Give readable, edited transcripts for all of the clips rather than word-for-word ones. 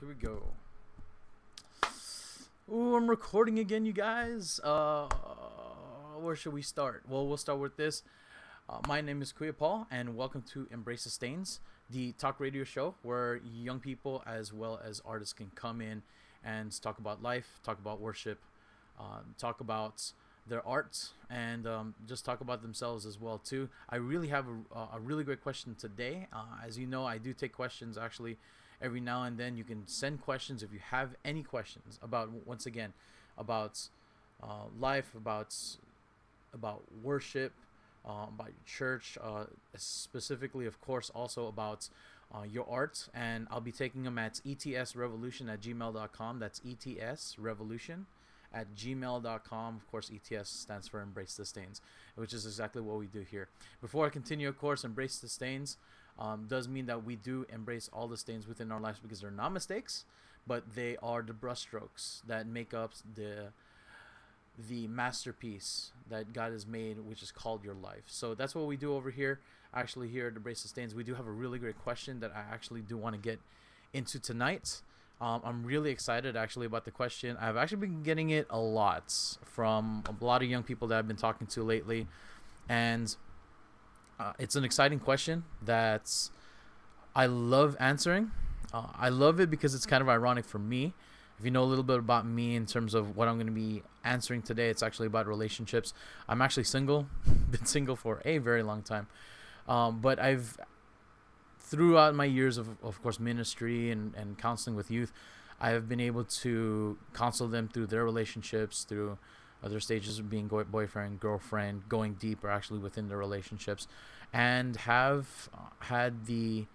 Here we go. Ooh, I'm recording again, you guys. Where should we start? Well, we'll start with this. My name is Kuya Paul, and welcome to Embrace the Stains, the talk radio show where young people as well as artists can come in and talk about life, talk about worship, talk about their art, and just talk about themselves as well too. I really have a really great question today. As you know, I do take questions actually every now and then. You can send questions if you have any questions about, once again, about life, about worship, about your church, specifically, of course, also about your art. And I'll be taking them at ETSRevolution@gmail.com. That's ETSRevolution@gmail.com. Of course, ETS stands for Embrace the Stains, which is exactly what we do here. Before I continue, of course, Embrace the Stains does mean that we do embrace all the stains within our lives, because they're not mistakes, but they are the brushstrokes that make up the masterpiece that God has made, which is called your life. So that's what we do over here. Actually, here at Embrace the Stains, we do have a really great question that I actually do want to get into tonight. I'm really excited actually about the question. I've actually been getting it a lot from a lot of young people that I've been talking to lately, and it's an exciting question that I love answering. I love it because it's kind of ironic for me. If you know a little bit about me in terms of what I'm going to be answering today, it's actually about relationships. I'm actually single, been single for a very long time. But throughout my years of course, ministry and counseling with youth, I have been able to counsel them through their relationships, through other stages of being boyfriend, girlfriend, going deeper actually within their relationships, and have had the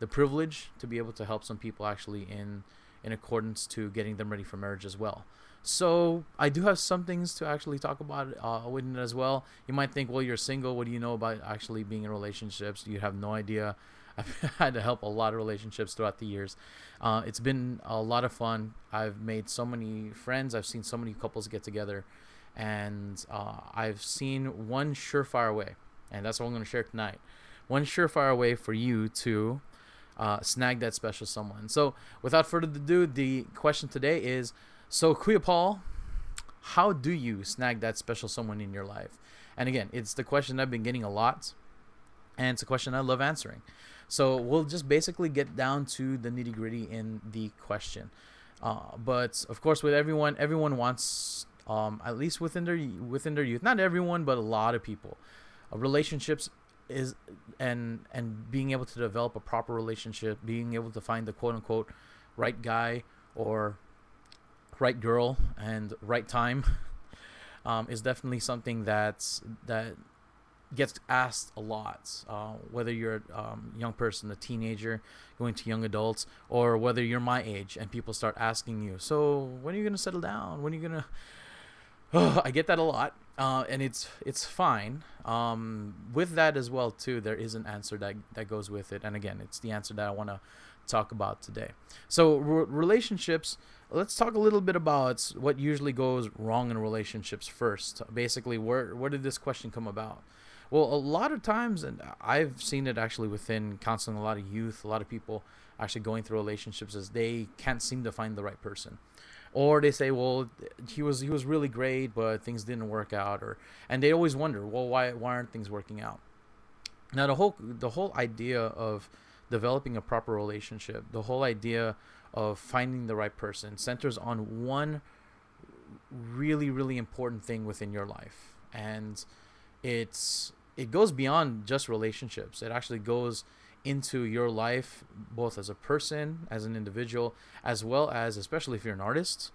privilege to be able to help some people actually in accordance to getting them ready for marriage as well. So I do have some things to actually talk about with it as well. You might think, well, you're single, what do you know about actually being in relationships? You have no idea. I've had to help a lot of relationships throughout the years. It's been a lot of fun. I've made so many friends. I've seen so many couples get together, and I've seen one surefire way, and that's what I'm going to share tonight. One surefire way for you to snag that special someone. So without further ado, the question today is, so Kuya Paul, how do you snag that special someone in your life? And again, it's the question I've been getting a lot, and it's a question I love answering. So we'll just basically get down to the nitty gritty in the question. But of course, with everyone wants, at least within their youth, not everyone, but a lot of people, relationships is and being able to develop a proper relationship, being able to find the quote unquote right guy or right girl and right time, is definitely something that gets asked a lot, whether you're a young person, a teenager going to young adults, or whether you're my age and people start asking you, so when are you gonna settle down, when are you gonna I get that a lot, and it's fine. With that as well too, there is an answer that goes with it, and again, it's the answer that I want to talk about today. So relationships, let's talk a little bit about what usually goes wrong in relationships first. Basically, where did this question come about? Well, a lot of times, and I've seen it actually within counseling a lot of youth, a lot of people actually going through relationships, as they can't seem to find the right person. Or they say, well, he was really great, but things didn't work out, and they always wonder, well, why aren't things working out? Now, the whole idea of developing a proper relationship, the whole idea of finding the right person, centers on one really, really important thing within your life, and it goes beyond just relationships. It actually goes into your life, both as a person, as an individual, as well as, especially if you're an artist,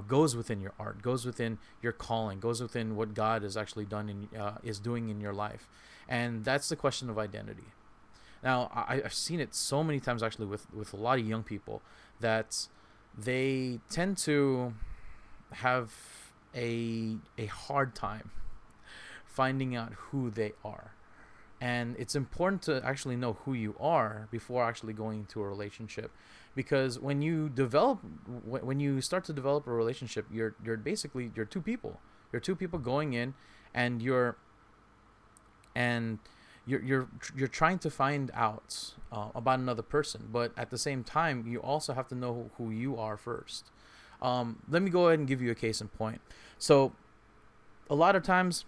goes within your art, goes within your calling, goes within what God has actually done is doing in your life. And that's the question of identity. Now, I've seen it so many times actually with a lot of young people, that they tend to have a hard time finding out who they are. And it's important to actually know who you are before actually going into a relationship, because when you start to develop a relationship, you're two people going in, and you're trying to find out about another person, but at the same time, you also have to know who you are first. Let me go ahead and give you a case in point. So a lot of times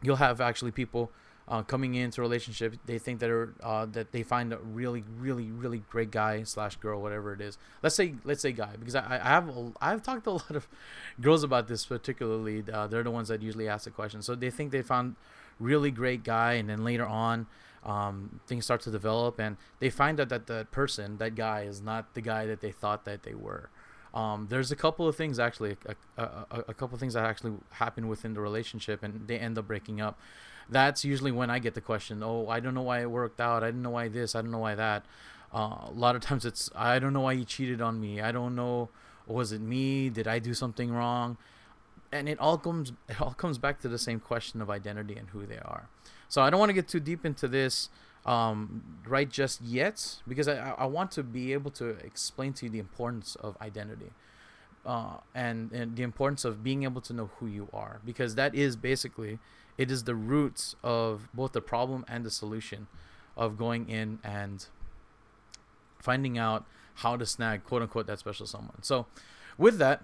you'll have actually people coming into a relationship. They think that they find a really, really, really great guy / girl, whatever it is. Let's say guy, because I've talked to a lot of girls about this particularly. They're the ones that usually ask the question. So they think they found really great guy, and then later on things start to develop, and they find out that that guy is not the guy that they thought that they were. There's a couple of things actually, a couple of things that actually happen within the relationship, and they end up breaking up. That's usually when I get the question, oh, I don't know why it worked out. I didn't know why this. I don't know why that. A lot of times it's, I don't know why you cheated on me. I don't know. Was it me? Did I do something wrong? And it all comes back to the same question of identity and who they are. So I don't want to get too deep into this right just yet, because I want to be able to explain to you the importance of identity and the importance of being able to know who you are, because that is basically, it is the roots of both the problem and the solution of going in and finding out how to snag, quote unquote, that special someone. So with that,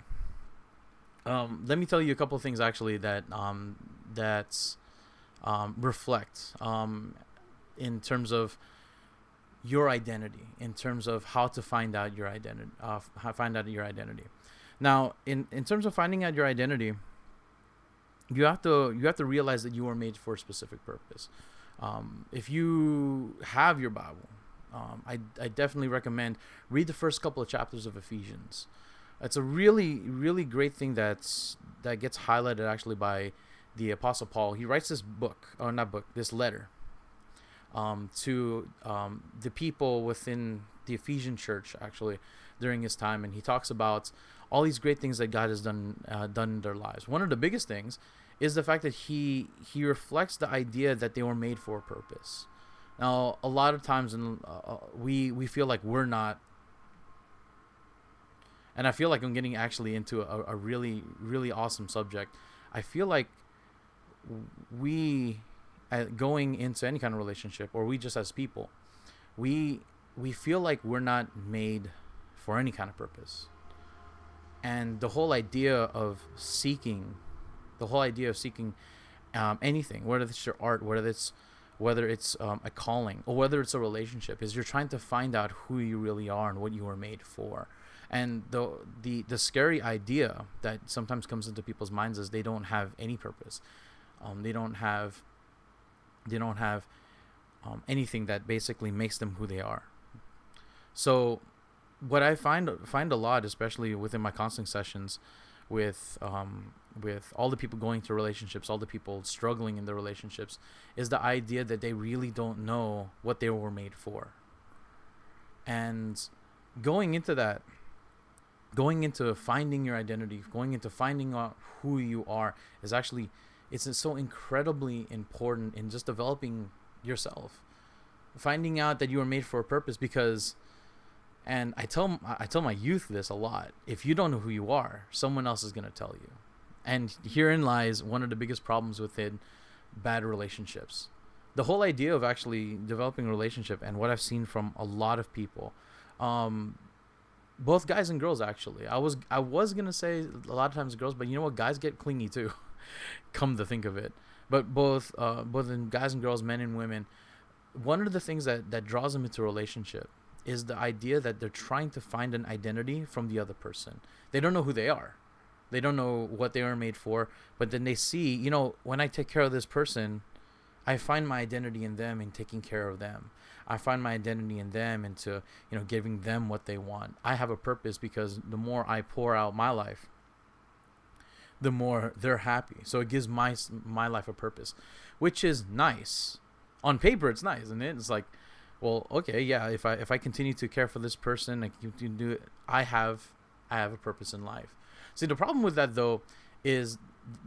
let me tell you a couple of things actually that reflect in terms of your identity, in terms of how to find out your identity. Now, in terms of finding out your identity, you have to realize that you were made for a specific purpose. If you have your Bible, I definitely recommend read the first couple of chapters of Ephesians. It's a really, really great thing that gets highlighted actually by the Apostle Paul. He writes this this letter to the people within the Ephesian church actually during his time, and he talks about all these great things that God has done in their lives. One of the biggest things is the fact that he reflects the idea that they were made for a purpose. Now, a lot of times we feel like we're not. And I feel like I'm getting actually into a really, really awesome subject. I feel like we, going into any kind of relationship, or we just as people, we feel like we're not made for any kind of purpose. And the whole idea of seeking anything, whether it's your art, whether it's a calling, or whether it's a relationship, is you're trying to find out who you really are and what you were made for. And the scary idea that sometimes comes into people's minds is they don't have any purpose. They don't have anything that basically makes them who they are. So what I find a lot, especially within my counseling sessions with all the people going through relationships, all the people struggling in their relationships, is the idea that they really don't know what they were made for. And going into finding your identity, going into finding out who you are, is actually, it's so incredibly important in just developing yourself, finding out that you were made for a purpose. Because, and I tell my youth this a lot, if you don't know who you are, someone else is going to tell you. And herein lies one of the biggest problems within bad relationships. The whole idea of actually developing a relationship, and what I've seen from a lot of people, both guys and girls actually. I was gonna say a lot of times girls, but you know what, guys get clingy too. Come to think of it, but both in guys and girls, men and women, one of the things that draws them into a relationship is the idea that they're trying to find an identity from the other person. They don't know who they are. They don't know what they were made for, but then they see, you know, when I take care of this person, I find my identity in them and taking care of them. I find my identity in them into, you know, giving them what they want. I have a purpose because the more I pour out my life, the more they're happy. So it gives my life a purpose, which is nice. On paper, it's nice, isn't it? It's like, well, okay, yeah, if I continue to care for this person, I continue to do it, I have a purpose in life. See, the problem with that though is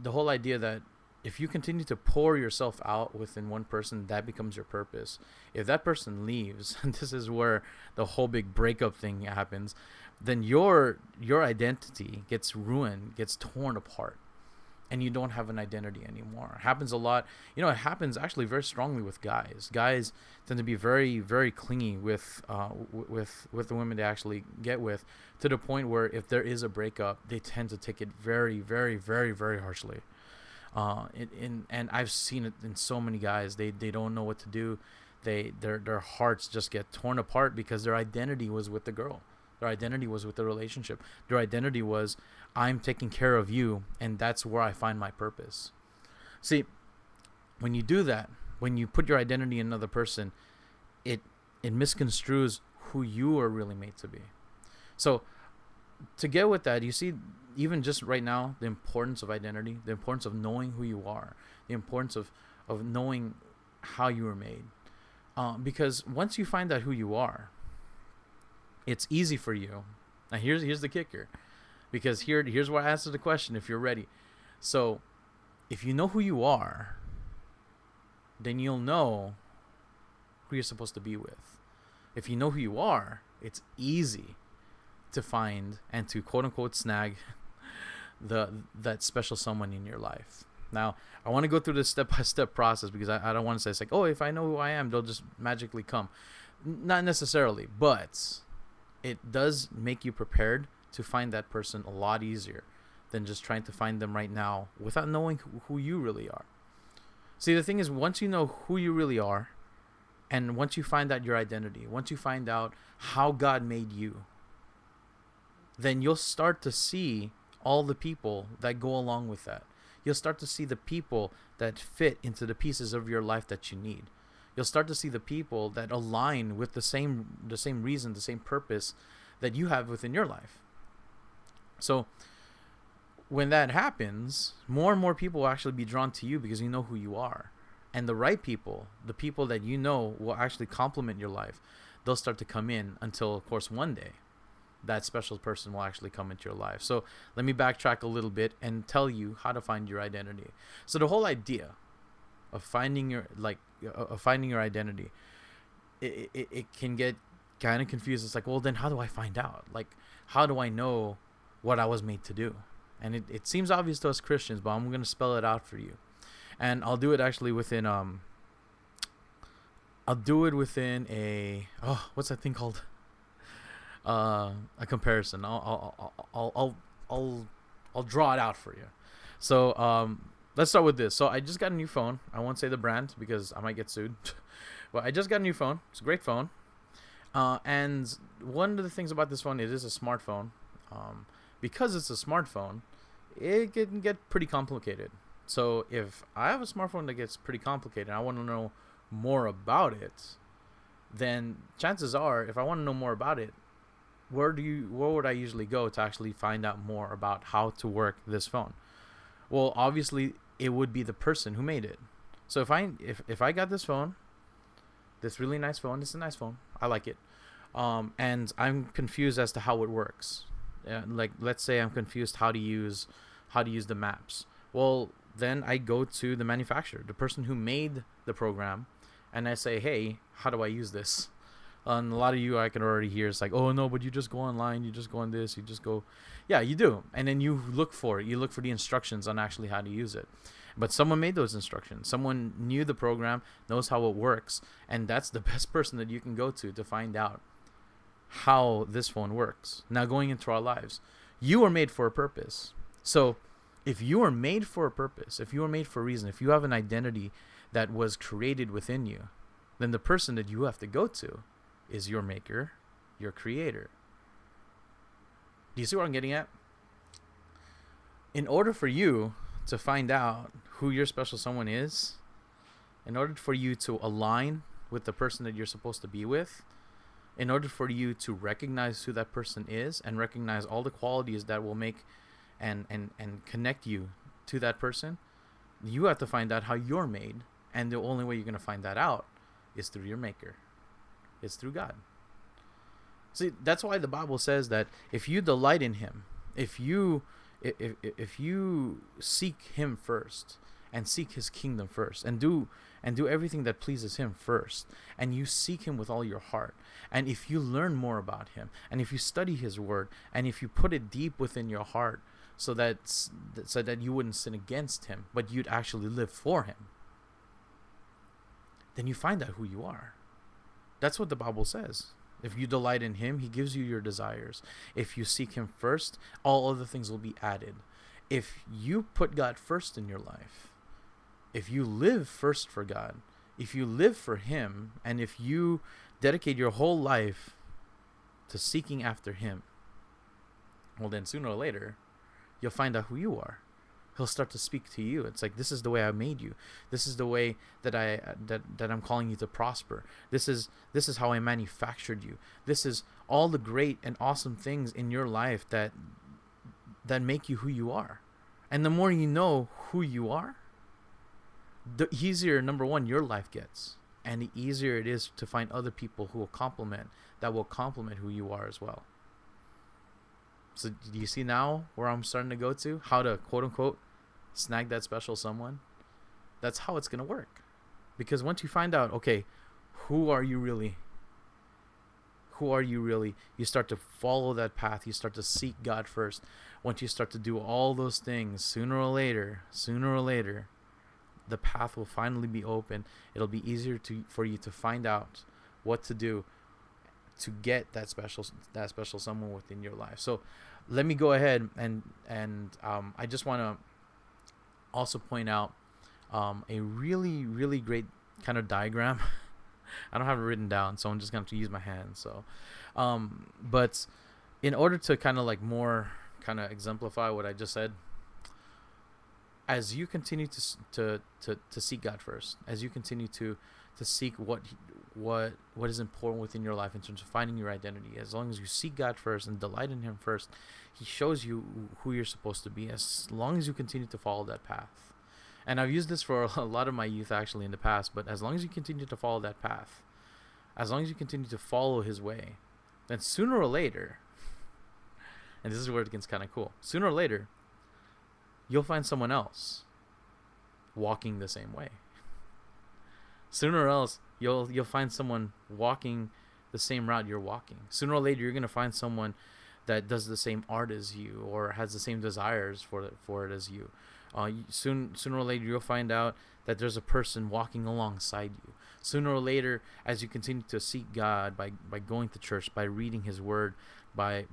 the whole idea that if you continue to pour yourself out within one person, that becomes your purpose. If that person leaves, and this is where the whole big breakup thing happens, then your identity gets ruined, gets torn apart. and you don't have an identity anymore. It happens a lot. You know, it happens actually very strongly with guys. Guys tend to be very, very clingy with the women they actually get with, to the point where if there is a breakup, they tend to take it very, very, very, very harshly. And I've seen it in so many guys. They don't know what to do. Their hearts just get torn apart because their identity was with the girl. Their identity was with the relationship. Their identity was, I'm taking care of you, and that's where I find my purpose. See, when you do that, when you put your identity in another person, it misconstrues who you are really made to be. So to get with that, you see, even just right now, the importance of identity, the importance of knowing who you are, the importance of knowing how you were made. Because once you find out who you are, it's easy for you. Now here's the kicker, because here's where I answer the question if you're ready. So if you know who you are, then you'll know who you're supposed to be with. If you know who you are, it's easy to find and to quote unquote snag that special someone in your life. Now, I want to go through this step-by-step process, because I don't want to say it's like, oh, if I know who I am, they'll just magically come. Not necessarily, but it does make you prepared to find that person a lot easier than just trying to find them right now without knowing who you really are. See, the thing is, once you know who you really are, and once you find out your identity, once you find out how God made you, then you'll start to see all the people that go along with that. You'll start to see the people that fit into the pieces of your life that you need. You'll start to see the people that align with the same reason, the same purpose that you have within your life. So when that happens, more and more people will actually be drawn to you because you know who you are. And the right people, the people that you know will actually complement your life, they'll start to come in until, of course, one day that special person will actually come into your life. So let me backtrack a little bit and tell you how to find your identity. So the whole idea of finding your identity, it can get kind of confused. It's like, well, then how do I find out? Like, how do I know what I was made to do? And it seems obvious to us Christians, but I'm going to spell it out for you. And I'll do it actually within what's that thing called? A comparison. I'll draw it out for you. So let's start with this. So I just got a new phone. I won't say the brand because I might get sued. But I just got a new phone. It's a great phone. And one of the things about this phone, it is a smartphone. Because it's a smartphone, it can get pretty complicated. So if I have a smartphone that gets pretty complicated and I want to know more about it, then chances are, if I want to know more about it, where would I usually go to actually find out more about how to work this phone? Well, obviously it would be the person who made it. So if I got this phone, this really nice phone, it's a nice phone, I like it, and I'm confused as to how it works. Like, let's say I'm confused how to use the maps. Well, then I go to the manufacturer, the person who made the program, and I say, hey, how do I use this? And a lot of you, I can already hear, it's like, oh no, but you just go online, you just go on this, you just go, yeah, you do. And then you look for it, you look for the instructions on actually how to use it. But someone made those instructions, someone knew the program, knows how it works, and that's the best person that you can go to find out how this phone works. Now, going into our lives, you are made for a purpose. So if you are made for a purpose, if you are made for a reason, if you have an identity that was created within you, then the person that you have to go to is your maker, your creator. Do you see what I'm getting at? In order for you to find out who your special someone is, in order for you to align with the person that you're supposed to be with, in order for you to recognize who that person is and recognize all the qualities that will make and connect you to that person, you have to find out how you're made. And the only way you're going to find that out is through your maker. It's through God. See, that's why the Bible says that if you delight in him, if you seek him first and seek his kingdom first and do everything that pleases him first, and you seek him with all your heart, and if you learn more about him, and if you study his word, and if you put it deep within your heart so that you wouldn't sin against him, but you'd actually live for him. Then you find out who you are. That's what the Bible says. If you delight in him, he gives you your desires. If you seek him first, all other things will be added. If you put God first in your life, if you live first for God, if you live for him, and if you dedicate your whole life to seeking after him, well, then sooner or later, you'll find out who you are. He'll start to speak to you. It's like, this is the way I made you. This is the way that I'm calling you to prosper. This is how I manufactured you. This is all the great and awesome things in your life that make you who you are. And the more you know who you are, the easier, number one, your life gets, and the easier it is to find other people who will complement who you are as well. So do you see now where I'm starting to go to? How to, quote unquote, snag that special someone? That's how it's going to work. Because once you find out, okay, who are you really? Who are you really? You start to follow that path. You start to seek God first. Once you start to do all those things, sooner or later, the path will finally be open. It'll be easier for you to find out what to do to get that special someone within your life. So let me go ahead and I just want to also point out a really, really great kind of diagram. I don't have it written down, so I'm just going to have to use my hands. So, but in order to kind of like more kind of exemplify what I just said, as you continue to seek God first, as you continue to seek what is important within your life in terms of finding your identity, as long as you seek God first and delight in him first, he shows you who you're supposed to be, as long as you continue to follow that path. And I've used this for a lot of my youth actually in the past, but as long as you continue to follow that path, as long as you continue to follow his way, then sooner or later, and this is where it gets kind of cool, sooner or later, you'll find someone else walking the same way. Sooner or else, you'll find someone walking the same route you're walking. Sooner or later, you're going to find someone that does the same art as you, or has the same desires for it as you. Sooner or later, you'll find out that there's a person walking alongside you. Sooner or later, as you continue to seek God by going to church, by reading his word, by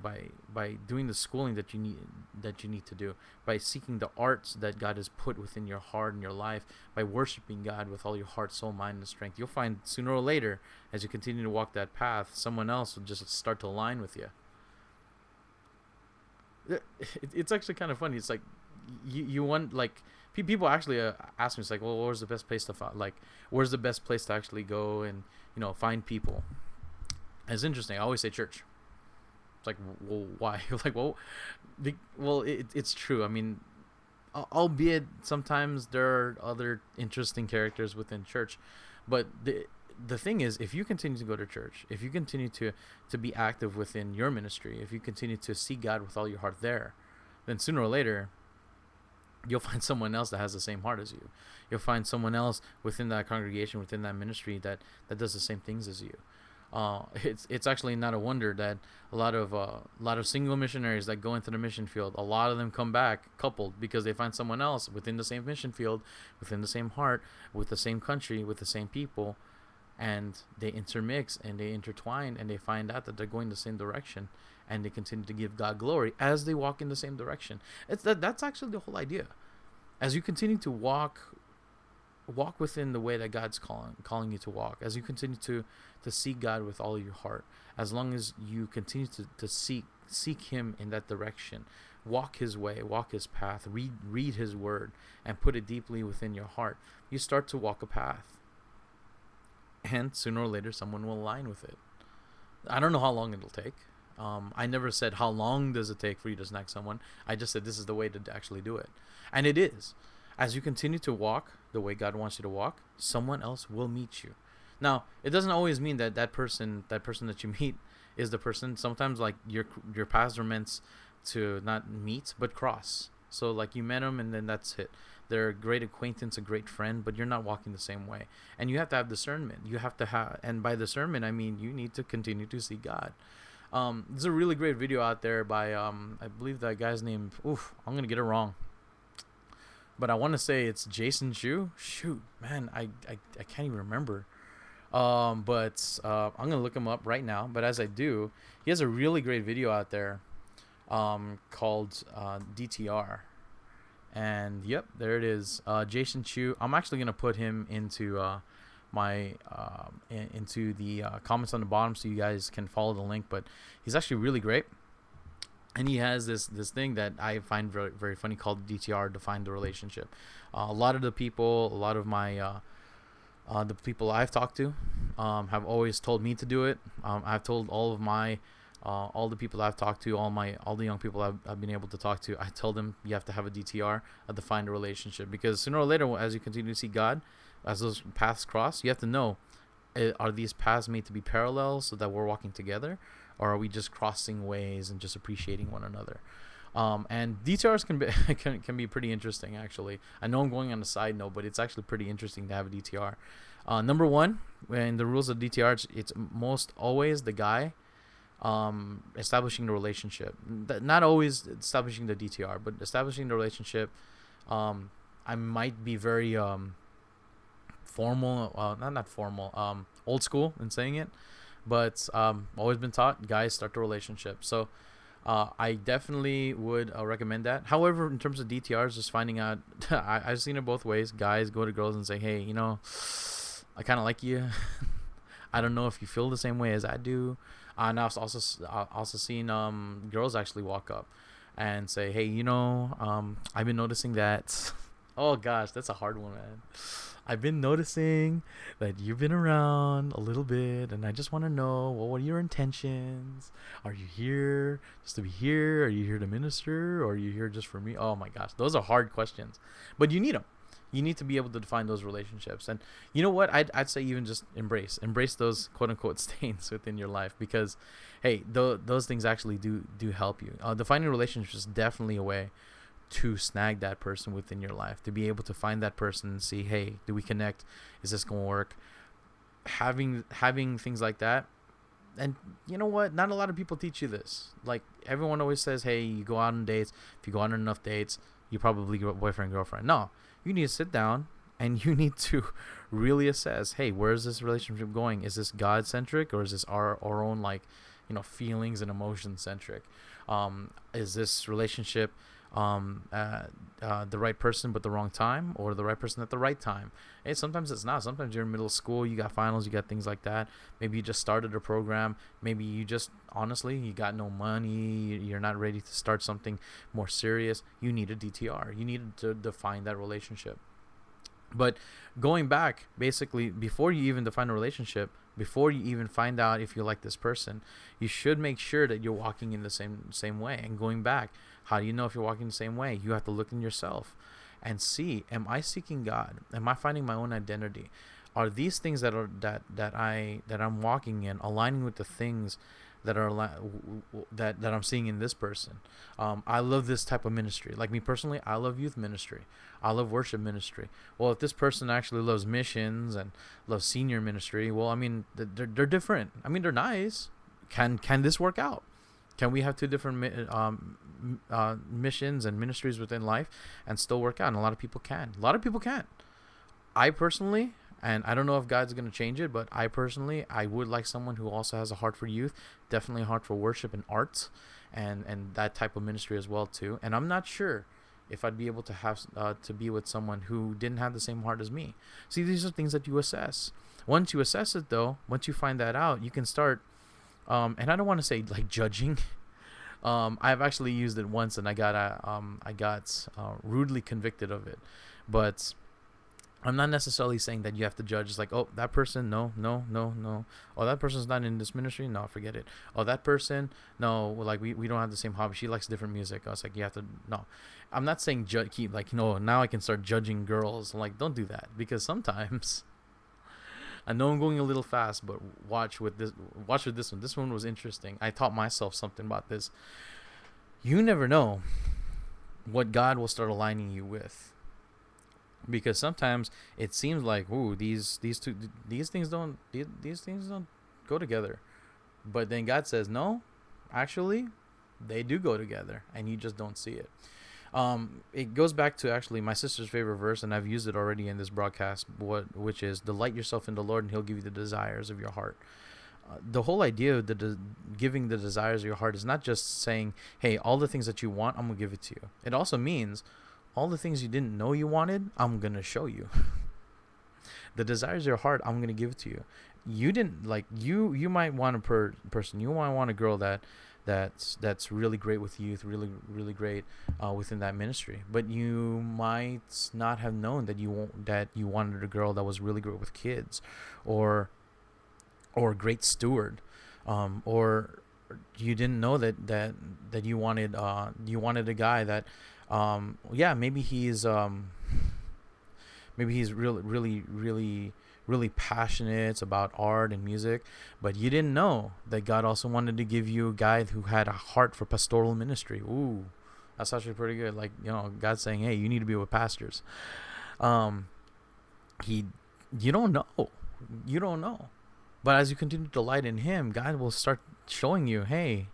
doing the schooling that you need to do, by seeking the arts that God has put within your heart and your life, by worshiping God with all your heart, soul, mind, and strength, you'll find sooner or later, as you continue to walk that path, someone else will just start to align with you. It's actually kind of funny. It's like you want, like, people actually ask me, it's like, well, where's the best place to where's the best place to actually go and find people? And it's interesting. I always say church. It's like, well, why? Like, well, it's true. I mean, albeit sometimes there are other interesting characters within church, but the thing is, if you continue to go to church, if you continue to be active within your ministry, if you continue to seek God with all your heart there, then sooner or later, you'll find someone else that has the same heart as you. You'll find someone else within that congregation, within that ministry that does the same things as you. It's actually not a wonder that a lot of single missionaries that go into the mission field, a lot of them come back coupled, because they find someone else within the same mission field, within the same heart, with the same country, with the same people, and they intermix and they intertwine, and they find out that they're going the same direction, and they continue to give God glory as they walk in the same direction. That's actually the whole idea. As you continue to walk within the way that God's calling you to walk, as you continue to seek God with all your heart, as long as you continue to seek him in that direction, walk his way, walk his path, read his word, and put it deeply within your heart, you start to walk a path, and sooner or later someone will align with it. I don't know how long it'll take. I never said how long does it take for you to snag someone. I just said this is the way to actually do it, and it is. As you continue to walk the way God wants you to walk, someone else will meet you. Now, it doesn't always mean that person that you meet is the person. Sometimes, like, your paths are meant to not meet but cross. So, like, you met them and then that's it. They're a great acquaintance, a great friend, but you're not walking the same way. And you have to have discernment. You have to have, and by discernment, I mean you need to continue to see God. There's a really great video out there by I believe that guy's name. Oof, I'm gonna get it wrong, but I want to say it's Jason Chu. Shoot, man, I can't even remember. But I'm gonna look him up right now. But as I do, he has a really great video out there, called DTR, and yep, there it is. Jason Chu. I'm actually gonna put him into my into the comments on the bottom so you guys can follow the link. But he's actually really great, and he has this thing that I find very, very funny called DTR, define the relationship. A lot of the people, a lot of my the people I've talked to have always told me to do it. I've told all of my all the people I've talked to, all the young people I've been able to talk to, I tell them you have to have a DTR, a defined relationship, because sooner or later, as you continue to see God, as those paths cross, you have to know, are these paths made to be parallel so that we're walking together, or are we just crossing ways and just appreciating one another? And DTRs can be can be pretty interesting, actually. I know I'm going on a side note, but it's actually pretty interesting to have a DTR. Number one, in the rules of DTR, it's most always the guy establishing the relationship. Not always establishing the DTR, but establishing the relationship. I might be very formal, not formal, old school in saying it, but always been taught guys start the relationship. So I definitely would recommend that. However, in terms of DTRs, just finding out, I've seen it both ways. Guys go to girls and say, hey, you know, I kind of like you. I don't know if you feel the same way as I do. And I've also seen girls actually walk up and say, hey, you know, I've been noticing that. Oh gosh, that's a hard one, man. I've been noticing that you've been around a little bit, and I just want to know, well, what are your intentions? Are you here just to be here? Are you here to minister? Or are you here just for me? Oh my gosh, those are hard questions, but you need them. You need to be able to define those relationships. And you know what? I'd say even just embrace those quote unquote stains within your life, because hey, those things actually do help you. Defining relationships is definitely a way to snag that person within your life, to be able to find that person and see, hey, do we connect? Is this gonna work? Having things like that. And you know what? Not a lot of people teach you this. Like, everyone always says, hey, you go out on dates. If you go on enough dates, you probably get a boyfriend, girlfriend. No, you need to sit down and you need to really assess, hey, where is this relationship going? Is this God-centric, or is this our own, like, you know, feelings and emotion centric? Is this relationship the right person but the wrong time, or the right person at the right time? Hey, sometimes it's not. Sometimes you're in middle school, you got finals, you got things like that. Maybe you just started a program. Maybe you just, honestly, you got no money, you're not ready to start something more serious. You need a DTR. You need to define that relationship. But going back, basically, before you even define a relationship, before you even find out if you like this person, you should make sure that you're walking in the same way. And going back, how do you know if you're walking the same way? You have to look in yourself and see, am I seeking God? Am I finding my own identity? Are these things that I'm walking in aligning with the things that I'm seeing in this person? I love this type of ministry. Like me personally, I love youth ministry. I love worship ministry. Well, if this person actually loves missions and loves senior ministry, well, I mean, they're different. I mean, they're nice. Can this work out? Can we have two different missions and ministries within life and still work out? And a lot of people can. A lot of people can't. I personally, and I don't know if God's going to change it, but I personally, I would like someone who also has a heart for youth, definitely a heart for worship and arts, and that type of ministry as well too. And I'm not sure if I'd be able to have to be with someone who didn't have the same heart as me. See, these are things that you assess. Once you assess it, though, once you find that out, you can start. And I don't want to say like judging. I've actually used it once, and I got rudely convicted of it. But I'm not necessarily saying that you have to judge. It's like, oh, that person, no. Oh, that person's not in this ministry. No, forget it. Oh, that person, no. Like we don't have the same hobby. She likes different music. I was like, you have to. No, I'm not saying keep like, now I can start judging girls. I'm like, don't do that, because sometimes. I know I'm going a little fast, but watch with this one. This one was interesting. I taught myself something about this. You never know what God will start aligning you with, because sometimes it seems like, ooh, these things don't go together, but then God says, no, actually they do go together, and you just don't see it. It goes back to actually my sister's favorite verse, and I've used it already in this broadcast, which is, delight yourself in the Lord and he'll give you the desires of your heart. The whole idea of giving the desires of your heart is not just saying, hey, all the things that you want, I'm gonna give it to you. It also means all the things you didn't know you wanted, I'm gonna show you. The desires of your heart, I'm gonna give it to you. You didn't like, you might want a person, you might want a girl that's really great with youth, really great within that ministry, but you might not have known that you wanted a girl that was really great with kids, or a great steward, or you didn't know that you wanted a guy that yeah, maybe he's really passionate about art and music, but you didn't know that God also wanted to give you a guy who had a heart for pastoral ministry. Ooh, that's actually pretty good. Like, God's saying, hey, you need to be with pastors. You don't know. But as you continue to delight in him, God will start showing you, hey,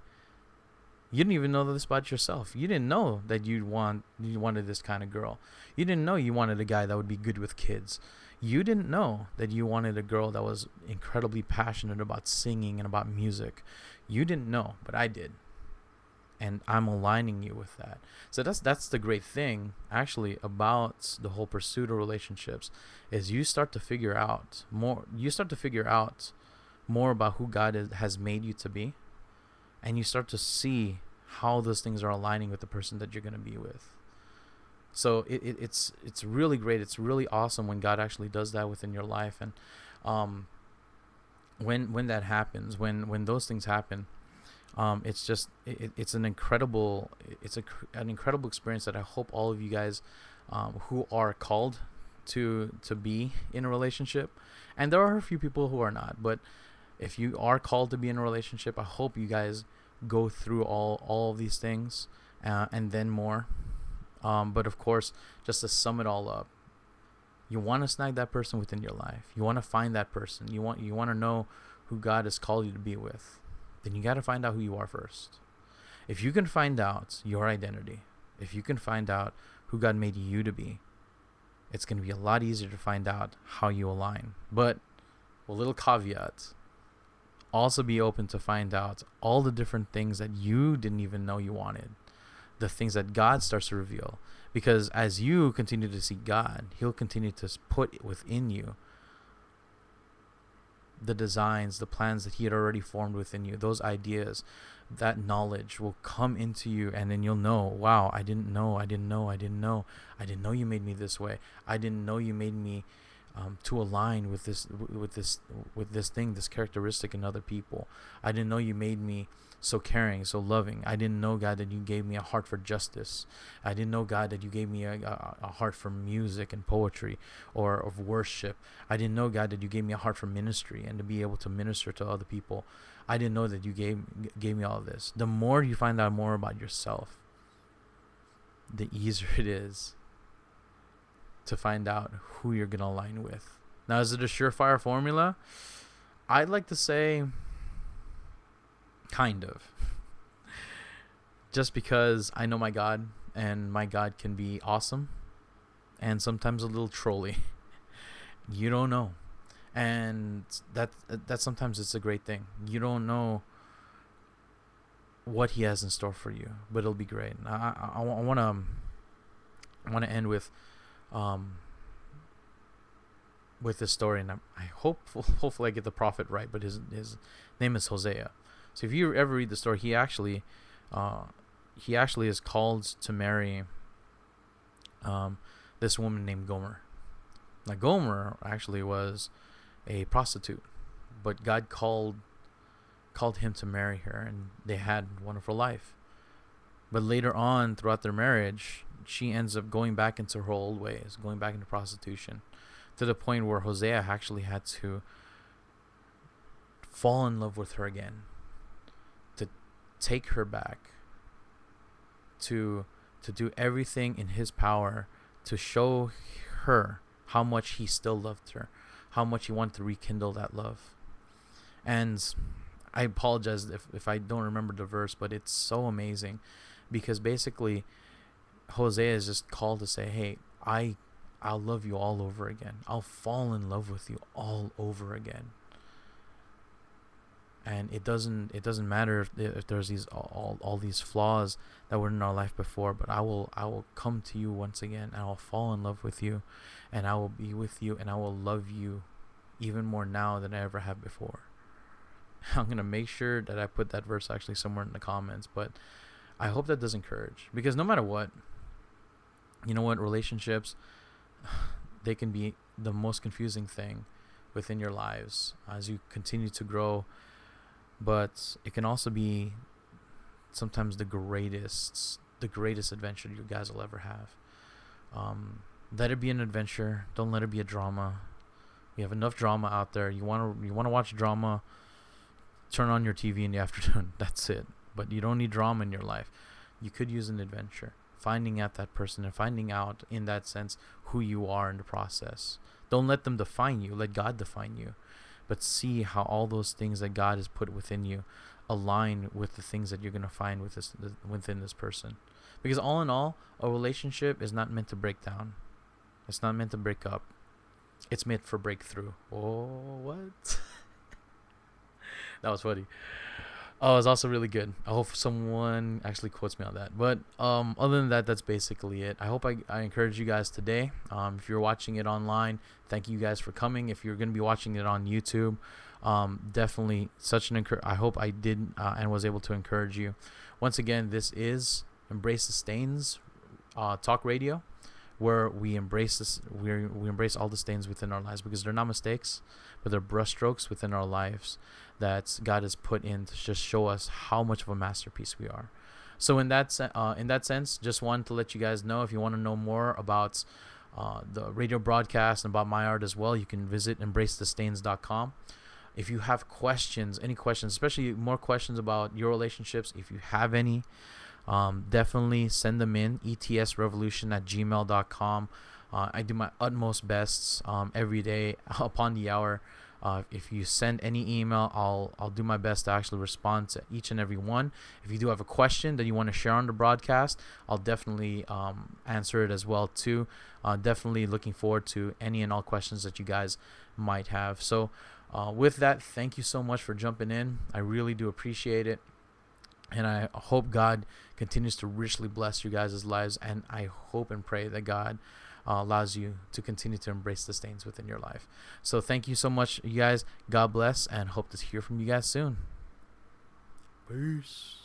you didn't even know this about yourself. You didn't know that you wanted this kind of girl. You didn't know you wanted a guy that would be good with kids. You didn't know that you wanted a girl that was incredibly passionate about singing and about music. You didn't know, but I did. And I'm aligning you with that. So that's the great thing, actually, about the whole pursuit of relationships, is you start to figure out more. You start to figure out more about who God has made you to be, and you start to see how those things are aligning with the person that you're going to be with. So it's really great. It's really awesome when God actually does that within your life. And when that happens, when those things happen, it's just it's an incredible experience that I hope all of you guys who are called to be in a relationship, and there are a few people who are not, but if you are called to be in a relationship, I hope you guys go through all of these things and then more. But of course, just to sum it all up, you want to snag that person within your life. You want to find that person. You want to know who God has called you to be with. Then you got to find out who you are first. If you can find out your identity, if you can find out who God made you to be, it's going to be a lot easier to find out how you align. But a little caveat, also be open to find out all the different things that you didn't even know you wanted. The things that God starts to reveal, because as you continue to seek God, he'll continue to put within you the designs, the plans that he had already formed within you. Those ideas, that knowledge will come into you, and then you'll know, wow, I didn't know you made me this way. I didn't know you made me to align with this thing, this characteristic in other people. I didn't know you made me so caring, so loving. I didn't know, God, that you gave me a heart for justice. I didn't know, God, that you gave me a heart for music and poetry or of worship. I didn't know, God, that you gave me a heart for ministry and to be able to minister to other people. I didn't know that you gave me all of this. The more you find out more about yourself, the easier it is to find out who you're going to align with. Now, is it a surefire formula? I'd like to say kind of. Just because I know my God, and my God can be awesome and sometimes a little trolly. You don't know. And that sometimes it's a great thing. You don't know what he has in store for you, but it'll be great. I want to end with this story, and I hopefully I get the prophet right, but his name is Hosea. So if you ever read the story, he actually is called to marry this woman named Gomer. Now, Gomer actually was a prostitute, but God called him to marry her, and they had a wonderful life. But later on, throughout their marriage, she ends up going back into her old ways, going back into prostitution, to the point where Hosea actually had to fall in love with her again, to take her back, to do everything in his power to show her how much he still loved her, how much he wanted to rekindle that love. And I apologize if I don't remember the verse, but it's so amazing, because basically Hosea is just called to say, hey, I'll love you all over again. I'll fall in love with you all over again. And it doesn't matter if there's these all these flaws that were in our life before, but I will come to you once again, and I will fall in love with you, and I will be with you, and I will love you even more now than I ever have before. I'm gonna make sure that I put that verse actually somewhere in the comments, but I hope that does encourage, because no matter what, you know what, relationships, they can be the most confusing thing within your lives as you continue to grow. But it can also be sometimes the greatest adventure you guys will ever have. Let it be an adventure. Don't let it be a drama. We have enough drama out there. You want to watch drama, turn on your TV in the afternoon. That's it. But you don't need drama in your life. You could use an adventure, finding out that person and finding out, in that sense, who you are in the process. Don't let them define you. Let God define you. But see how all those things that God has put within you align with the things that you're going to find within this person. Because all in all, a relationship is not meant to break down. It's not meant to break up. It's meant for breakthrough. Oh, what? That was funny. Oh, it's also really good. I hope someone actually quotes me on that. But other than that, that's basically it. I hope I encourage you guys today. If you're watching it online, thank you guys for coming. If you're going to be watching it on YouTube, definitely such an I hope I did and was able to encourage you. Once again, this is Embrace the Stains Talk Radio, where we embrace this. We embrace all the stains within our lives, because they're not mistakes, but they're brushstrokes within our lives that God has put in to just show us how much of a masterpiece we are. So in that sense, just wanted to let you guys know, if you want to know more about the radio broadcast and about my art as well, you can visit embracethestains.com. If you have questions, any questions, especially more questions about your relationships, if you have any, definitely send them in. ETSRevolution@gmail.com. I do my utmost best every day upon the hour. If you send any email, I'll do my best to actually respond to each and every one. If you do have a question that you want to share on the broadcast, I'll definitely answer it as well too. Definitely looking forward to any and all questions that you guys might have. So with that, thank you so much for jumping in. I really do appreciate it. And I hope God continues to richly bless you guys' lives. And I hope and pray that God allows you to continue to embrace the stains within your life. So thank you so much, you guys. God bless, and hope to hear from you guys soon. Peace.